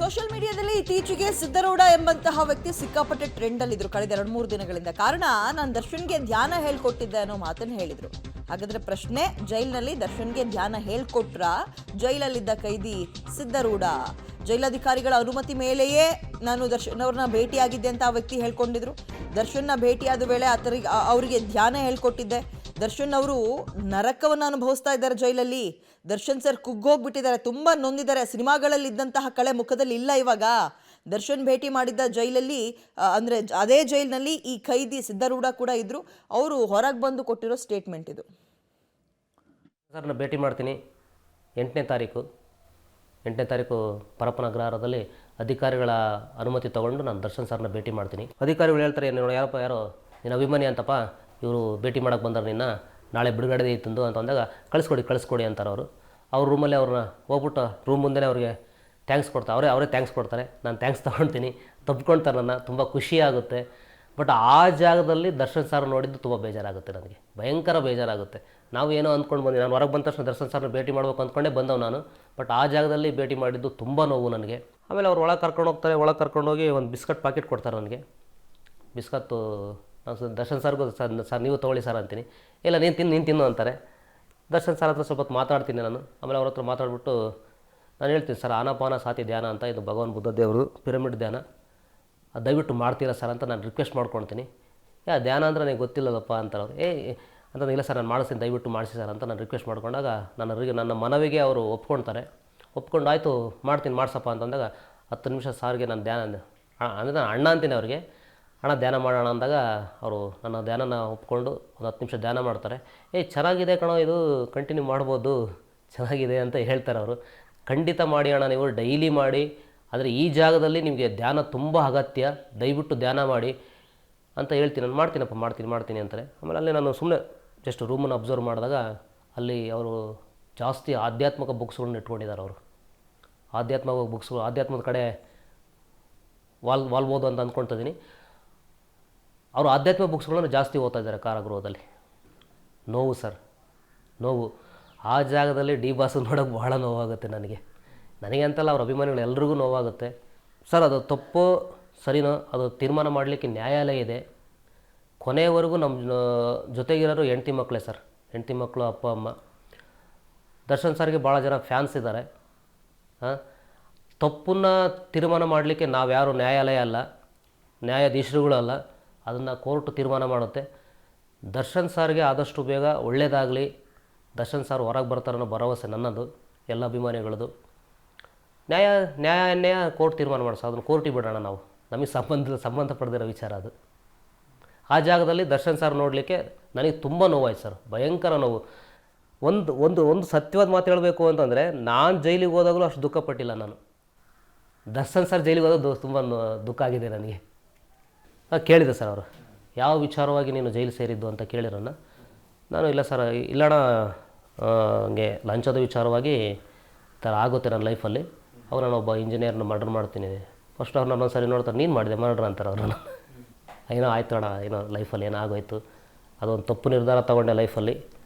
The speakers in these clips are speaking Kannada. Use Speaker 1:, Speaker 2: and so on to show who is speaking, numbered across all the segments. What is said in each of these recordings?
Speaker 1: ಸೋಷಿಯಲ್ ಮೀಡಿಯಾದಲ್ಲಿ ಇತ್ತೀಚೆಗೆ ಸಿದ್ದರೂಢ ಎಂಬಂತಹ ವ್ಯಕ್ತಿ ಸಿಕ್ಕಾಪಟ್ಟೆ ಟ್ರೆಂಡ್ ಅಲ್ಲಿದ್ರು ಕಳೆದ 2-3 ದಿನಗಳಿಂದ. ಕಾರಣ ನಾನು ದರ್ಶನ್ಗೆ ಧ್ಯಾನ ಹೇಳ್ಕೊಟ್ಟಿದ್ದೆ ಅನ್ನೋ ಮಾತನ್ನು ಹೇಳಿದ್ರು. ಹಾಗಾದ್ರೆ ಪ್ರಶ್ನೆ, ಜೈಲಿನಲ್ಲಿ ದರ್ಶನ್ಗೆ ಧ್ಯಾನ ಹೇಳ್ಕೊಟ್ರ? ಜೈಲಲ್ಲಿದ್ದ ಕೈದಿ ಸಿದ್ದರೂಢ ಜೈಲಧಿಕಾರಿಗಳ ಅನುಮತಿ ಮೇಲೆಯೇ ನಾನು ದರ್ಶನ್ ಅವ್ರನ್ನ ಭೇಟಿಯಾಗಿದ್ದೆ ಅಂತ ಆ ವ್ಯಕ್ತಿ ಹೇಳ್ಕೊಂಡಿದ್ರು. ದರ್ಶನ್ನ ಭೇಟಿಯಾದ ವೇಳೆ ಅವರಿಗೆ ಧ್ಯಾನ ಹೇಳ್ಕೊಟ್ಟಿದ್ದೆ. ದರ್ಶನ್ ಅವರು ನರಕವನ್ನು ಅನುಭವಿಸ್ತಾ ಇದ್ದಾರೆ ಜೈಲಲ್ಲಿ. ದರ್ಶನ್ ಸರ್ ಕುಗ್ಗೋಗ್ಬಿಟ್ಟಿದ್ದಾರೆ, ತುಂಬ ನೊಂದಿದ್ದಾರೆ. ಸಿನಿಮಾಗಳಲ್ಲಿ ಇದ್ದಂತಹ ಕಳೆ ಮುಖದಲ್ಲಿ ಇಲ್ಲ ಇವಾಗ. ದರ್ಶನ್ ಭೇಟಿ ಮಾಡಿದ್ದ ಜೈಲಲ್ಲಿ ಅಂದರೆ ಅದೇ ಜೈಲಿನಲ್ಲಿ ಈ ಖೈದಿ ಸಿದ್ದರೂಢ ಕೂಡ ಇದ್ದರು. ಅವರು ಹೊರಗೆ ಬಂದು ಕೊಟ್ಟಿರೋ ಸ್ಟೇಟ್ಮೆಂಟ್ ಇದು.
Speaker 2: ಸರ್ ನಾನು ಭೇಟಿ ಮಾಡ್ತೀನಿ 8ನೇ ತಾರೀಕು ಪರಪ್ಪನ ಅಗ್ರಹಾರದಲ್ಲಿ ಅಧಿಕಾರಿಗಳ ಅನುಮತಿ ತೊಗೊಂಡು ನಾನು ದರ್ಶನ್ ಸರ್ನ ಭೇಟಿ ಮಾಡ್ತೀನಿ. ಅಧಿಕಾರಿಗಳು ಹೇಳ್ತಾರೆ, ನೀನು ಯಾರೋ ನಿನ್ನ ಅಭಿಮಾನಿ ಅಂತಪ್ಪ, ಇವರು ಭೇಟಿ ಮಾಡೋಕ್ಕೆ ಬಂದರು, ನಿನ್ನ ನಾಳೆ ಬಿಡುಗಡೆ ಇತ್ತಂದು ಅಂತ ಅಂದಾಗ ಕಳಿಸ್ಕೊಡಿ ಅಂತಾರೆ ಅವರು. ಅವ್ರ ರೂಮಲ್ಲಿ ಅವ್ರನ್ನ ಹೋಗ್ಬಿಟ್ಟು ರೂಮ್ ಮುಂದೆ ಅವ್ರಿಗೆ ಥ್ಯಾಂಕ್ಸ್ ಕೊಡ್ತಾರೆ. ಅವರೇ ಥ್ಯಾಂಕ್ಸ್ ಕೊಡ್ತಾರೆ. ನಾನು ಥ್ಯಾಂಕ್ಸ್ ತೊಗೊಳ್ತೀನಿ, ತಪ್ಪಿಕೊಳ್ತಾರೆ. ನನ್ನ ತುಂಬ ಖುಷಿಯಾಗುತ್ತೆ. ಬಟ್ ಆ ಜಾಗದಲ್ಲಿ ದರ್ಶನ್ ಸರ್ ನೋಡಿದ್ದು ತುಂಬ ಬೇಜಾರಾಗುತ್ತೆ, ನನಗೆ ಭಯಂಕರ ಬೇಜಾರಾಗುತ್ತೆ. ನಾವು ಏನೋ ಅಂದ್ಕೊಂಡು ಬಂದು ನಾನು ಹೊರಗೆ ಬಂದ ತಕ್ಷಣ ದರ್ಶನ್ ಸರ್ನ ಭೇಟಿ ಮಾಡ್ಬೇಕು ಅಂದ್ಕೊಂಡೇ ಬಂದವು ನಾನು. ಬಟ್ ಆ ಜಾಗದಲ್ಲಿ ಭೇಟಿ ಮಾಡಿದ್ದು ತುಂಬ ನೋವು ನನಗೆ. ಆಮೇಲೆ ಅವ್ರು ಒಳಗೆ ಕರ್ಕೊಂಡು ಹೋಗ್ತಾರೆ. ಒಳಗೆ ಕರ್ಕೊಂಡೋಗಿ ಒಂದು ಬಿಸ್ಕಟ್ ಪ್ಯಾಕೆಟ್ ಕೊಡ್ತಾರೆ ನನಗೆ. ಬಿಸ್ಕತ್ತು ನಾನು ದರ್ಶನ್ ಸರ್ಗೂ ಸರ್ ನೀವು ತೊಗೊಳ್ಳಿ ಸರ್ ಅಂತೀನಿ. ಇಲ್ಲ ನೀನು ತಿನ್ನು ಅಂತಾರೆ. ದರ್ಶನ್ ಸರ್ ಹತ್ರ ಸ್ವಲ್ಪ ಹೊತ್ತು ಮಾತಾಡ್ತೀನಿ ನಾನು. ಆಮೇಲೆ ಅವ್ರ ಹತ್ರ ಮಾತಾಡ್ಬಿಟ್ಟು ನಾನು ಹೇಳ್ತೀನಿ, ಸರ್ ಆನಾಪಾನ ಸಾತಿ ಧ್ಯಾನ ಅಂತ, ಇದು ಭಗವಾನ್ ಬುದ್ಧ ದೇವರು ಪಿರಮಿಡ್ ಧ್ಯಾನ, ಅದು ದಯವಿಟ್ಟು ಮಾಡ್ತೀರಾ ಸರ್ ಅಂತ ನಾನು ರಿಕ್ವೆಸ್ಟ್ ಮಾಡ್ಕೊಳ್ತೀನಿ. ಧ್ಯಾನ ಅಂದರೆ ನನಗೆ ಗೊತ್ತಿಲ್ಲದಪ್ಪ ಅಂತಾರೆ ಅವರು. ಅಂತ ಇಲ್ಲ ಸರ್ ನಾನು ಮಾಡಿಸ್ತೀನಿ, ದಯವಿಟ್ಟು ಮಾಡಿಸಿ ಸರ್ ಅಂತ ನಾನು ರಿಕ್ವೆಸ್ಟ್ ಮಾಡ್ಕೊಂಡಾಗ ನನ್ನ ಮನವಿಗೆ ಅವರು ಒಪ್ಕೊಂಡು ಆಯಿತು ಮಾಡ್ತೀನಿ ಮಾಡಿಸಪ್ಪ ಅಂತಂದಾಗ 10 ನಿಮಿಷ ಸಾರಿಗೆ ನಾನು ಧ್ಯಾನ ಅಂದರೆ ನಾನು ಅಣ್ಣ ಅಂತೀನಿ ಅವ್ರಿಗೆ. ಅಣ್ಣ ಧ್ಯಾನ ಮಾಡೋಣ ಅಂದಾಗ ಅವರು ನನ್ನ ಧ್ಯಾನನ ಒಪ್ಕೊಂಡು ಒಂದು 10 ನಿಮಿಷ ಧ್ಯಾನ ಮಾಡ್ತಾರೆ. ಚೆನ್ನಾಗಿದೆ ಕಣೋ, ಇದು ಕಂಟಿನ್ಯೂ ಮಾಡ್ಬೋದು, ಚೆನ್ನಾಗಿದೆ ಅಂತ ಹೇಳ್ತಾರೆ ಅವರು. ಖಂಡಿತ ಮಾಡಿ ಅಣ್ಣ, ನೀವು ಡೈಲಿ ಮಾಡಿ, ಆದರೆ ಈ ಜಾಗದಲ್ಲಿ ನಿಮಗೆ ಧ್ಯಾನ ತುಂಬ ಅಗತ್ಯ, ದಯವಿಟ್ಟು ಧ್ಯಾನ ಮಾಡಿ ಅಂತ ಹೇಳ್ತೀನಿ. ನಾನು ಮಾಡ್ತೀನಿ ಅಂತಾರೆ. ಆಮೇಲೆ ಅಲ್ಲಿ ನಾನು ಸುಮ್ಮನೆ ಜಸ್ಟ್ ರೂಮನ್ನು ಅಬ್ಸರ್ವ್ ಮಾಡಿದಾಗ ಅಲ್ಲಿ ಅವರು ಜಾಸ್ತಿ ಆಧ್ಯಾತ್ಮಿಕ ಬುಕ್ಸ್ಗಳನ್ನ ಇಟ್ಕೊಂಡಿದ್ದಾರೆ. ಅವರು ಆಧ್ಯಾತ್ಮಿಕ ಬುಕ್ಸ್ಗಳು, ಆಧ್ಯಾತ್ಮದ ಕಡೆ ವಾಲ್ಬೋದು ಅಂತ ಅಂದ್ಕೊಳ್ತಿದ್ದೀನಿ. ಅವರು ಆಧ್ಯಾತ್ಮಿಕ ಬುಕ್ಸ್ಗಳನ್ನು ಜಾಸ್ತಿ ಓದ್ತಾ ಇದ್ದಾರೆ ಕಾರಾಗೃಹದಲ್ಲಿ. ನೋವು ಸರ್, ನೋವು. ಆ ಜಾಗದಲ್ಲಿ ಡಿ ಬಾಸ್ ನೋಡೋಕ್ಕೆ ಭಾಳ ನೋವಾಗುತ್ತೆ ನನಗೆ ಅಂತಲ್ಲ, ಅವ್ರ ಅಭಿಮಾನಿಗಳು ಎಲ್ರಿಗೂ ನೋವಾಗುತ್ತೆ. ಸರ್ ಅದು ತಪ್ಪು ಸರಿನೋ ಅದು ತೀರ್ಮಾನ ಮಾಡಲಿಕ್ಕೆ ನ್ಯಾಯಾಲಯ ಇದೆ. ಕೊನೆಯವರೆಗೂ ನಮ್ಮ ಜೊತೆಗಿರೋರು ಹೆಂಡ್ತಿ ಮಕ್ಕಳೇ ಸರ್, ಹೆಂಡ್ತಿ ಮಕ್ಕಳು, ಅಪ್ಪ ಅಮ್ಮ. ದರ್ಶನ್ ಸರ್ಗೆ ಭಾಳ ಜನ ಫ್ಯಾನ್ಸ್ ಇದ್ದಾರೆ. ತಪ್ಪನ್ನು ತೀರ್ಮಾನ ಮಾಡಲಿಕ್ಕೆ ನಾವ್ಯಾರು ನ್ಯಾಯಾಲಯ ಅಲ್ಲ, ನ್ಯಾಯಾಧೀಶರುಗಳು ಅಲ್ಲ. ಅದನ್ನು ಕೋರ್ಟ್ ತೀರ್ಮಾನ ಮಾಡುತ್ತೆ. ದರ್ಶನ್ ಸರ್ಗೆ ಆದಷ್ಟು ಬೇಗ ಒಳ್ಳೆಯದಾಗಲಿ, ದರ್ಶನ್ ಸರ್ ಹೊರಗೆ ಬರ್ತಾರೆ ಅನ್ನೋ ಭರವಸೆ ನನ್ನದು, ಎಲ್ಲ ಅಭಿಮಾನಿಗಳದು. ನ್ಯಾಯ ಕೋರ್ಟ್ ತೀರ್ಮಾನ ಮಾಡಿಸೋ, ಅದನ್ನು ಕೋರ್ಟಿಗೆ ಬಿಡೋಣ ನಾವು, ನಮಗೆ ಸಂಬಂಧಪಡದಿರೋ ವಿಚಾರ ಅದು. ಆ ಜಾಗದಲ್ಲಿ ದರ್ಶನ್ ಸರ್ ನೋಡಲಿಕ್ಕೆ ನನಗೆ ತುಂಬ ನೋವಾಯ್ತು ಸರ್, ಭಯಂಕರ ನೋವು. ಒಂದು ಸತ್ಯವಾದ ಮಾತು ಹೇಳಬೇಕು ಅಂತಂದರೆ, ನಾನು ಜೈಲಿಗೆ ಹೋದಾಗಲೂ ಅಷ್ಟು ದುಃಖ ಪಟ್ಟಿಲ್ಲ ನಾನು. ದರ್ಶನ್ ಸರ್ ಜೈಲಿಗೆ ಹೋದಾಗ ತುಂಬ ದುಃಖ ಆಗಿದೆ ನನಗೆ. ಕೇಳಿದೆ ಸರ್ ಅವರು, ಯಾವ ವಿಚಾರವಾಗಿ ನೀನು ಜೈಲು ಸೇರಿದ್ದು ಅಂತ ಕೇಳಿರೋಣ. ನಾನು ಇಲ್ಲ ಸರ್, ಇಲ್ಲಣ್ಣ ಹಂಗೆ ಲಂಚದ ವಿಚಾರವಾಗಿ ಈ ಥರ ಆಗುತ್ತೆ ನನ್ನ ಲೈಫಲ್ಲಿ. ಅವ್ರು ನಾನೊಬ್ಬ ಇಂಜಿನಿಯರ್ನ ಮರ್ಡರ್ ಮಾಡ್ತೀನಿ. ಫಸ್ಟ್ ಅವ್ರು ನನ್ನೊಂದು ಸರಿ ನೋಡ್ತಾರೆ, ನೀನು ಮಾಡಿದೆ ಮರ್ಡರ್ ಅಂತಾರೆ ಅವ್ರನ್ನ. ಏನೋ ಆಯ್ತು ಅಣ್ಣ, ಏನೋ ಲೈಫಲ್ಲಿ ಏನೋ ಆಗೋಯ್ತು, ಅದೊಂದು ತಪ್ಪು ನಿರ್ಧಾರ ತೊಗೊಂಡೆ ಲೈಫಲ್ಲಿ.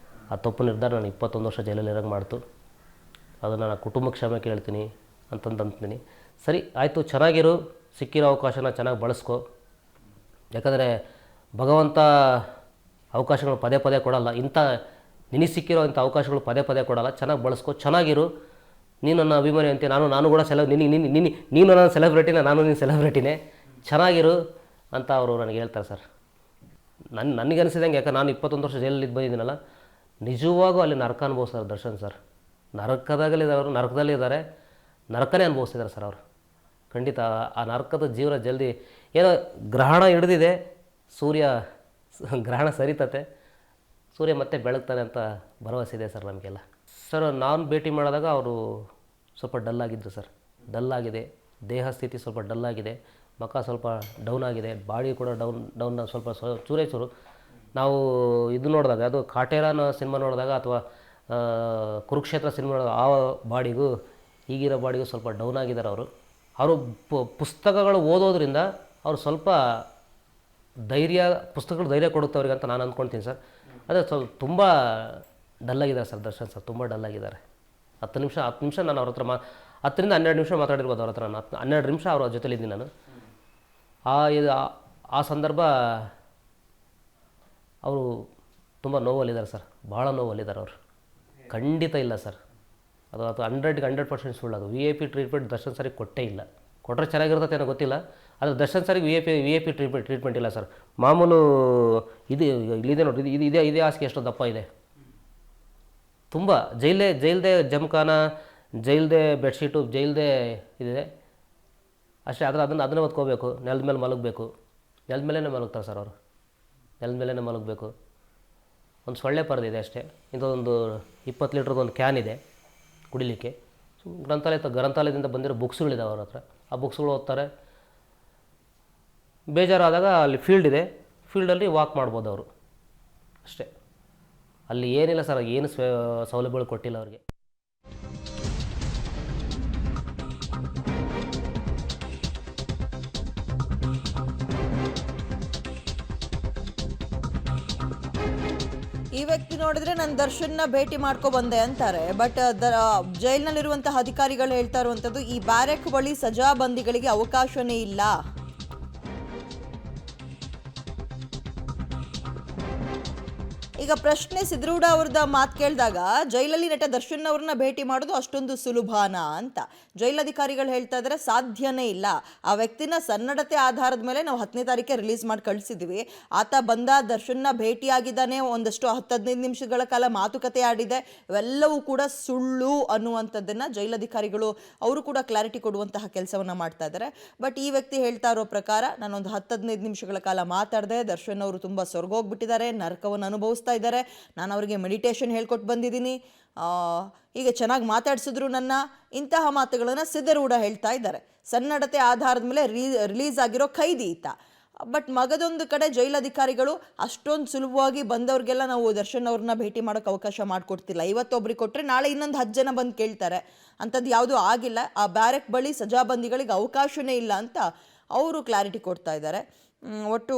Speaker 2: ಆ ತಪ್ಪು ನಿರ್ಧಾರ ನಾನು 21 ವರ್ಷ ಜೈಲಲ್ಲಿ ಇರೋಂಗೆ ಮಾಡ್ತು. ಅದನ್ನು ನಾನು ಕುಟುಂಬಕ್ಕೆ ಕ್ಷಮೆ ಕೇಳ್ತೀನಿ ಅಂತೀನಿ. ಸರಿ ಆಯಿತು, ಚೆನ್ನಾಗಿರು, ಸಿಕ್ಕಿರೋ ಅವಕಾಶನ ಚೆನ್ನಾಗಿ ಬಳಸ್ಕೊ. ಯಾಕಂದರೆ ಭಗವಂತ ಅವಕಾಶಗಳು ಪದೇ ಕೊಡಲ್ಲ. ನಿನಗೆ ಸಿಕ್ಕಿರೋ ಇಂಥ ಅವಕಾಶಗಳು ಪದೇ ಕೊಡಲ್ಲ. ಚೆನ್ನಾಗಿ ಬಳಸ್ಕೊ, ಚೆನ್ನಾಗಿರು. ನೀನು ನನ್ನ ಅಭಿಮಾನಿ ಅಂತೆ, ನಾನು ಕೂಡ ನೀನು ನನ್ನ ಸೆಲೆಬ್ರಿಟಿನೇ, ನಾನು ನೀನು ಸೆಲೆಬ್ರಿಟಿನೇ, ಚೆನ್ನಾಗಿರು ಅಂತ ಅವರು ನನಗೆ ಹೇಳ್ತಾರೆ ಸರ್. ನನಗೆ ಅನಿಸಿದಂಗೆ, ಯಾಕೆ ನಾನು 21 ವರ್ಷ ಜೈಲಲ್ಲಿ ಬಂದಿದ್ದೀನಲ್ಲ, ನಿಜವಾಗೂ ಅಲ್ಲಿ ನರಕ ಅನುಭವಿಸ್ತಾರೆ ದರ್ಶನ್ ಸರ್. ನರಕದಲ್ಲಿದ್ದಾರೆ, ನರಕದಲ್ಲಿದ್ದಾರೆ, ನರಕನೇ ಅನುಭವಿಸ್ತಿದ್ದಾರೆ ಸರ್ ಅವರು. ಖಂಡಿತ ಆ ನರಕದ ಜೀವನ ಜಲ್ದಿ ಏನೋ ಗ್ರಹಣ ಹಿಡಿದಿದೆ, ಸೂರ್ಯ ಗ್ರಹಣ ಸರಿತತೆ, ಸೂರ್ಯ ಮತ್ತೆ ಬೆಳಗ್ತಾನೆ ಅಂತ ಭರವಸೆ ಇದೆ ಸರ್ ನಮಗೆಲ್ಲ. ಸರ್ ನಾನು ಭೇಟಿ ಮಾಡಿದಾಗ ಅವರು ಸ್ವಲ್ಪ ಡಲ್ಲಾಗಿದ್ದರು ಸರ್, ಡಲ್ಲಾಗಿದೆ, ದೇಹ ಸ್ಥಿತಿ ಸ್ವಲ್ಪ ಡಲ್ಲಾಗಿದೆ, ಮುಖ ಸ್ವಲ್ಪ ಡೌನ್ ಆಗಿದೆ, ಬಾಡಿ ಕೂಡ ಡೌನ್ ಸ್ವಲ್ಪ ಚೂರು. ನಾವು ಇದು ನೋಡಿದಾಗ, ಅದು ಕಾಟೇರನ ಸಿನಿಮಾ ನೋಡಿದಾಗ ಅಥವಾ ಕುರುಕ್ಷೇತ್ರ ಸಿನಿಮಾ ನೋಡಿದಾಗ ಆ ಬಾಡಿಗೂ ಈಗಿರೋ ಬಾಡಿಗೂ ಸ್ವಲ್ಪ ಡೌನ್ ಆಗಿದ್ದಾರೆ ಅವರು ಪುಸ್ತಕಗಳು ಓದೋದ್ರಿಂದ ಅವರು ಸ್ವಲ್ಪ ಪುಸ್ತಕಗಳು ಧೈರ್ಯ ಕೊಡುತ್ತೆ ಅವ್ರಿಗೆ ಅಂತ ನಾನು ಅಂದ್ಕೊಳ್ತೀನಿ ಸರ್. ಅದೇ ತುಂಬ ಡಲ್ಲಾಗಿದ್ದಾರೆ ಸರ್ ದರ್ಶನ್ ಸರ್, ತುಂಬ ಡಲ್ಲಾಗಿದ್ದಾರೆ. 10 ನಿಮಿಷ ನಾನು ಅವ್ರ ಹತ್ರ 10ರಿಂದ 12 ನಿಮಿಷ ಮಾತಾಡಿರ್ಬೋದು ಅವ್ರ ಹತ್ರ. ನಾನು 12 ನಿಮಿಷ ಅವ್ರ ಜೊತೆಲಿದ್ದೀನಿ ನಾನು. ಆ ಸಂದರ್ಭ ಅವರು ತುಂಬ ನೋವಲ್ಲಿದ್ದಾರೆ ಸರ್, ಭಾಳ ನೋವಲ್ಲಿದ್ದಾರೆ ಅವರು. ಖಂಡಿತ ಇಲ್ಲ ಸರ್, ಅದು 100% ಸುಳ್ಳು. ಅದು VIP ಟ್ರೀಟ್ಮೆಂಟ್ ದರ್ಶನ್ ಸರಿಗೆ ಕೊಟ್ಟೇ ಇಲ್ಲ. ಕೊಟ್ಟರೆ ಚೆನ್ನಾಗಿರ್ತೈತೆ ಏನೋ ಗೊತ್ತಿಲ್ಲ, ಆದರೆ ದರ್ಶನ್ ಸರಿಗೆ VIP ಟ್ರೀಟ್ಮೆಂಟ್ ಇಲ್ಲ ಸರ್. ಮಾಮೂಲು ಇಲ್ಲಿದೆ ನೋಡಿ, ಇದೇ ಹಾಸಿಗೆ ಎಷ್ಟು ದಪ್ಪ ಇದೆ, ತುಂಬ ಜೈಲ್ದೇ ಜಮಖಾನ, ಜೈಲ್ದೇ ಬೆಡ್ಶೀಟು, ಜೈಲ್ದೇ ಇದಿದೆ ಅಷ್ಟೇ. ಅದನ್ನು ಹೊತ್ಕೋಬೇಕು, ನೆಲದ ಮೇಲೆ ಮಲಗಬೇಕು. ನೆಲದ ಮೇಲೇ ಮಲಗ್ತಾರೆ ಸರ್ ಅವರು, ನೆಲದ ಮೇಲೇ ಮಲಗಬೇಕು. ಒಂದು ಸೊಳ್ಳೆ ಪರದಿದೆ ಅಷ್ಟೇ. ಇಂಥದ್ದೊಂದು 20 ಲೀಟ್ರದ್ದು ಒಂದು ಕ್ಯಾನ್ ಇದೆ ಕುಡಿಲಿಕ್ಕೆ. ಗ್ರಂಥಾಲಯದಿಂದ ಬಂದಿರೋ ಬುಕ್ಸ್ಗಳಿದ್ದಾವೆ ಅವ್ರ ಹತ್ರ. ಆ ಬುಕ್ಸ್ಗಳು ಓದ್ತಾರೆ. ಬೇಜಾರಾದಾಗ ಅಲ್ಲಿ ಫೀಲ್ಡ್ ಇದೆ, ಫೀಲ್ಡಲ್ಲಿ ವಾಕ್ ಮಾಡ್ಬೋದು ಅವರು ಅಷ್ಟೇ. ಅಲ್ಲಿ ಏನಿಲ್ಲ ಸರ್, ಏನು ಸೌಲಭ್ಯಗಳು ಕೊಟ್ಟಿಲ್ಲ ಅವ್ರಿಗೆ.
Speaker 1: ಈ ವ್ಯಕ್ತಿ ನೋಡಿದ್ರೆ ನಾನು ದರ್ಶನ್ನ ಭೇಟಿ ಮಾಡ್ಕೊ ಬಂದೆ ಅಂತಾರೆ. ಬಟ್ ಜೈಲ್ನಲ್ಲಿರುವಂತಹ ಅಧಿಕಾರಿಗಳು ಹೇಳ್ತಾ ಇರುವಂಥದ್ದು ಈ ಬ್ಯಾರೆಕ್ ಬಳಿ ಸಜಾಬಂದಿಗಳಿಗೆ ಅವಕಾಶನೇ ಇಲ್ಲ. ಈಗ ಪ್ರಶ್ನೆ ಸಿದ್ರೂಢ ಅವ್ರದ ಮಾತು ಕೇಳಿದಾಗ ಜೈಲಲ್ಲಿ ನಟ ದರ್ಶನ್ ಅವ್ರನ್ನ ಭೇಟಿ ಮಾಡೋದು ಅಷ್ಟೊಂದು ಸುಲಭನಾ ಅಂತ ಜೈಲಧಿಕಾರಿಗಳು ಹೇಳ್ತಾ ಇದ್ದಾರೆ. ಸಾಧ್ಯನೇ ಇಲ್ಲ. ಆ ವ್ಯಕ್ತಿನ ಸನ್ನಡತೆ ಆಧಾರದ ಮೇಲೆ ನಾವು 10ನೇ ತಾರೀಕೆ ರಿಲೀಸ್ ಮಾಡಿ ಕಳಿಸಿದ್ವಿ. ಆತ ಬಂದ, ದರ್ಶನ್ನ ಭೇಟಿಯಾಗಿದ್ದಾನೆ, ಒಂದಷ್ಟು 10-15 ನಿಮಿಷಗಳ ಕಾಲ ಮಾತುಕತೆ ಆಡಿದೆ, ಇವೆಲ್ಲವೂ ಕೂಡ ಸುಳ್ಳು ಅನ್ನುವಂಥದ್ದನ್ನು ಜೈಲಧಿಕಾರಿಗಳು ಅವರು ಕೂಡ ಕ್ಲಾರಿಟಿ ಕೊಡುವಂತಹ ಕೆಲಸವನ್ನು ಮಾಡ್ತಾ ಇದ್ದಾರೆ. ಬಟ್ ಈ ವ್ಯಕ್ತಿ ಹೇಳ್ತಾ ಇರೋ ಪ್ರಕಾರ ನಾನೊಂದು 10-15 ನಿಮಿಷಗಳ ಕಾಲ ಮಾತಾಡಿದೆ, ದರ್ಶನ್ ಅವರು ತುಂಬ ಸೊರ್ಗೋಗ್ಬಿಟ್ಟಿದ್ದಾರೆ, ನರಕವನ್ನು ಅನುಭವಿಸ್ತಾ ಇದ್ದಾರೆ, ನಾನು ಅವರಿಗೆ ಮೆಡಿಟೇಷನ್ ಹೇಳ್ಕೊಟ್ಟು ಬಂದಿದ್ದೀನಿ, ಈಗ ಚೆನ್ನಾಗಿ ಮಾತಾಡಿಸಿದ್ರು ನನ್ನ, ಇಂತಹ ಮಾತುಗಳನ್ನು ಸಿದ್ಧರೂಢ ಹೇಳ್ತಾ ಇದ್ದಾರೆ. ಸನ್ನಡತೆ ಆಧಾರದ ಮೇಲೆ ರಿಲೀಸ್ ಆಗಿರೋ ಖೈದಿ ಈತ. ಬಟ್ ಮಗದೊಂದು ಕಡೆ ಜೈಲಧಿಕಾರಿಗಳು ಅಷ್ಟೊಂದು ಸುಲಭವಾಗಿ ಬಂದವ್ರಿಗೆಲ್ಲ ನಾವು ದರ್ಶನ್ ಅವ್ರನ್ನ ಭೇಟಿ ಮಾಡೋಕ್ಕೆ ಅವಕಾಶ ಮಾಡಿಕೊಡ್ತಿಲ್ಲ. ಇವತ್ತೊಬ್ರಿಗೆ ಕೊಟ್ಟರೆ ನಾಳೆ ಇನ್ನೊಂದು 10 ಜನ ಬಂದು ಕೇಳ್ತಾರೆ. ಅಂಥದ್ದು ಯಾವುದೂ ಆಗಿಲ್ಲ. ಆ ಬ್ಯಾರೆಕ್ ಬಳಿ ಸಜಾಬಂದಿಗಳಿಗೆ ಅವಕಾಶನೇ ಇಲ್ಲ ಅಂತ ಅವರು ಕ್ಲಾರಿಟಿ ಕೊಡ್ತಾ ಇದ್ದಾರೆ. ಒಟ್ಟು